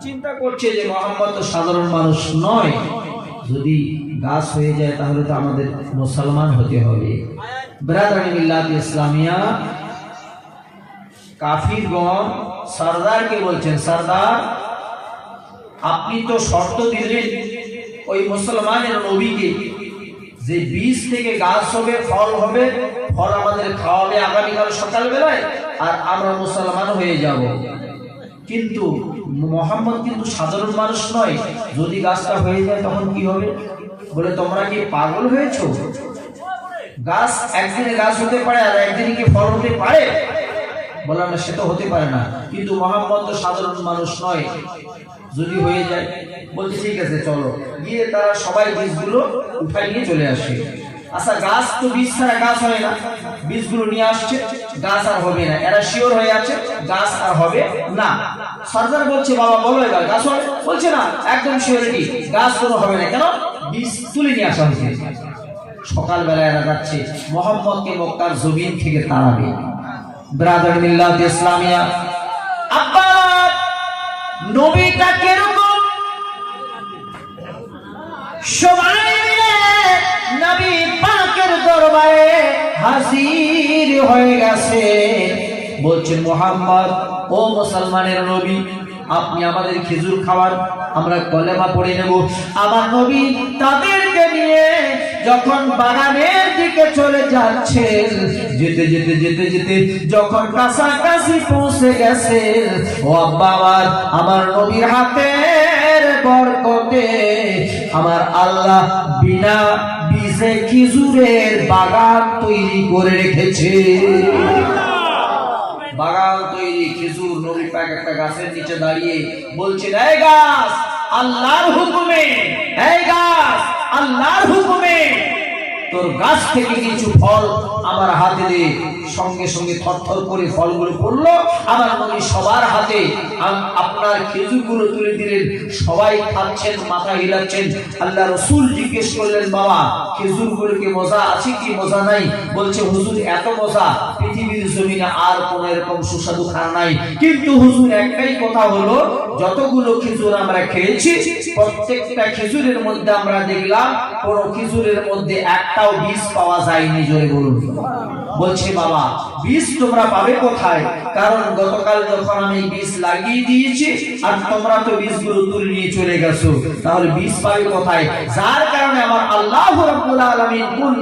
চিন্তা করছে যে মোহাম্মদ তো সাধারণ মানুষ নয়, যদি গাছ হয়ে যায় তাহলে তো আমাদের মুসলমান হতে হবে। ব্রাদারানি মিল্লাত ইসলামিয়া, কাফিরগণ সরদারকে বলছেন, সরদার আপনি তো শর্ত দিলেন ওই মুসলমানের নবীকে যে বীজ থেকে গাছ হবে, ফল হবে, ফল আমাদের খাওয়াবে আগামীকাল সকালবেলায়, আর আমরা মুসলমান হয়ে যাব। কিন্তু মোহাম্মদ কিন্তু সাধারণ মানুষ নয়, যদি গাছটা হয়ে যায় তখন কি হবে? বলে তোমরা কি পাগল হয়েছো? গাছ একদিনে গাছ হতে পারে আর একদিনে কি ফল হতে পারে? বললাম না, সে তো হতে পারে না, কিন্তু মোহাম্মদ তো সাধারণ মানুষ নয়, যদি হয়ে যায়। বলছে ঠিক আছে চলো। গিয়ে তারা সবাই বীজগুলো উঠাই নিয়ে চলে আসে। আচ্ছা, গাছ তো বীজ ছাড়া গাছ হয় না, বীজগুলো নিয়ে আসছে, গাছ আর হবে না। এরা শিওর হয়ে আছে গাছ আর হবে না। সরদার বলছে বাবা বলো এবার গাছ হবে? বলছে না, একদম শিওরিটি গাছ কোনো হবে না। কেন? বীজ তুলে নিয়ে আসা হয়েছে। সকালবেলা এরা যাচ্ছে মোহাম্মদকে মক্কার জমিন থেকে তাড়াবে। ব্রাদার মিল্লাত ইসলামিয়া, আব্বা নবীটা কিরকম? সবাই মিলে নবী পাকের দরবারে হাজির হয়ে গেছে। বলছেন মোহাম্মদ, ও মুসলমানের নবী, আপনি আমাদের খেজুর খাওয়ান, আমরা কলেমা পড়ে নেব। আমার নবী তাদেরকে নিয়ে যখন বাগানের দিকে চলে যাচ্ছেন, যেতে যেতে যেতে যেতে যখন কাছাকাছি পৌঁছে গেছে, ও আব্বা আমার নবীর হাতের বরকতে আমার আল্লাহ বিনা বীজে খেজুরের বাগান তৈরি করে রেখেছে। বাগান তৈরি, খেজুর। নবী পাক একটা গাছের নিচে দাঁড়িয়ে বলছেন, এই গাছ আল্লাহর হুকুমে, এই গাছ আল্লাহর হুকুমে তোর গাছ থেকে কিছু ফল আমার হাতে দে। সঙ্গে সঙ্গে থরথর করে ফলগুলো পড়লো আমার নবী সবার হাতে। আপনার খেজুরগুলো তুলে দিলেন, সবাই খাচ্ছেন, মাথা হিলাচ্ছেন। আল্লাহ রসুল জিজ্ঞেস করলেন, বাবা খেজুরগুলোকে মজা আছে কি মজা নাই? বলছে হুজুর এত মজা পৃথিবীর জমিনে আর কোন এরকম সুস্বাদু খানা নাই। কিন্তু হুজুর একটাই কথা হলো, যতগুলো খেজুর আমরা খেয়েছি প্রত্যেকটা খেজুরের মধ্যে আমরা দেখলাম কোন খেজুরের মধ্যে একটাও বীজ পাওয়া যায়নি। জোরে বলুন। বলছে বাবা বীজ তোমরা পাবে কোথায়? কারণ গতকাল যখন আমি বীজ লাগিয়ে দিয়েছি আর তোমরা তো বীজগুলো তুলে নিয়ে চলে গেছো, তাহলে বীজ পাবে কোথায়? যার কারণে আমার আল্লাহ রাব্বুল আলামিন কোন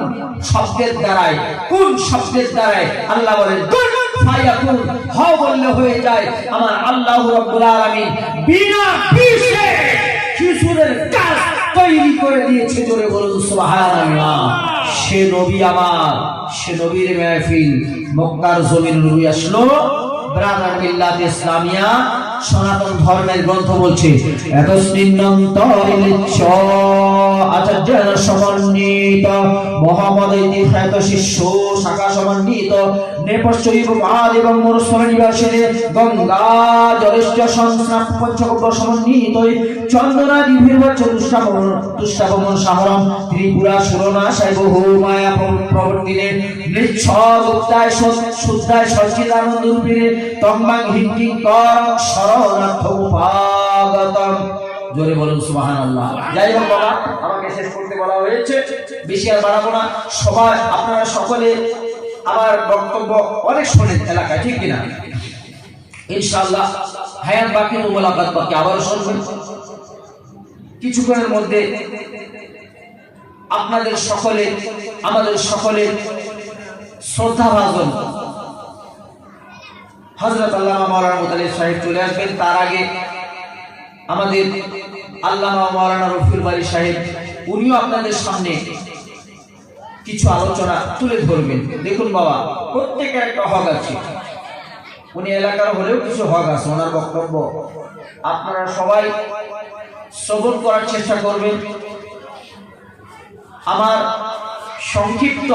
শব্দের দ্বারায়, কোন শব্দের দ্বারায় আল্লাহ বলেন কুন ফায়াকুন, হও বললে হয়ে যায়। আমার আল্লাহ রাব্বুল আলামিন বিনা বীজে খেজুরের গাছ তৈরি করে দিয়েছে। জোরে বলুন সুবহানাল্লাহ। সে নবী আমার, সে নবীর মাহফিল মক্কার জমিন নবী আসলো। ব্রাদার মিল্লাত ইসলামিয়া, সনাতন ধর্মের গ্রন্থ বলছে এত স্নিগ্ধন্তরিচ্ছ আচার্যের সমন্বিত মহামদ ইতিখ্যাত শিষ্য শাখা সমন্বিত নেপশ্চৈব মহাদ এবং মরুস্থল নিবাসিনী গঙ্গা জলেশ্চ সংস্নাপ পঞ্চগব্য সমন্বিত চন্দনাদি ভীর্বচ্ছ তুষ্টাবমন সাহরম ত্রিপুরা সুরনাশায় বহু মায়া প্রবর্তিনে মৃচ্ছ গুপ্তায় শুদ্ধায় সচ্চিদানন্দ রূপিণে তম্বাং হিংকিং কর শরণার্থ উপাগতম। জোরে বলুন সুবহানাল্লাহ। যাই হোক বাবা, আমাকে শেষ করতে বলা হয়েছে, বেশি আর বাড়াবো না। সবাই আপনারা সকলে আমার বক্তব্য অনেক শোনেন এলাকায়, ঠিক কিনা? ইনশাআল্লাহ হায়াত বাকি তো মোলাকাত বাকি, আবারও শুনবেন। কিছুক্ষণের মধ্যে আপনাদের সকলে, আমাদের সকলে শ্রদ্ধাভাজন হযরত আল্লামা মাওলানা মুতালিব সাহেব চলে আসবেন। তার আগে আমাদের আল্লামা মাওলানা রফিউল বারী সাহেব, উনিও আপনাদের সামনে কিছু আলোচনা তুলে ধরবেন। দেখুন বাবা, প্রত্যেকের একটা হক আছে, উনি এলাকার হলেও কিছু হক আছে। ওনার বক্তব্য আপনারা সবাই শ্রবণ করার চেষ্টা করবেন। আমার সংক্ষিপ্ত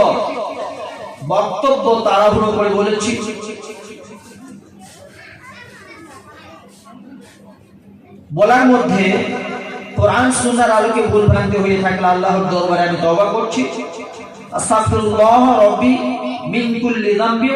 বক্তব্য তাড়াহুড়ো করে বলেছি, বলার মধ্যে কোরআন সুন্নাহর আলোকে ভুল ভ্রান্তি হয়ে থাকলে আল্লাহর দরবারে আমি তওবা করছি। আস্তাগফিরুল্লাহ রাব্বি মিন কুল্লি যামবি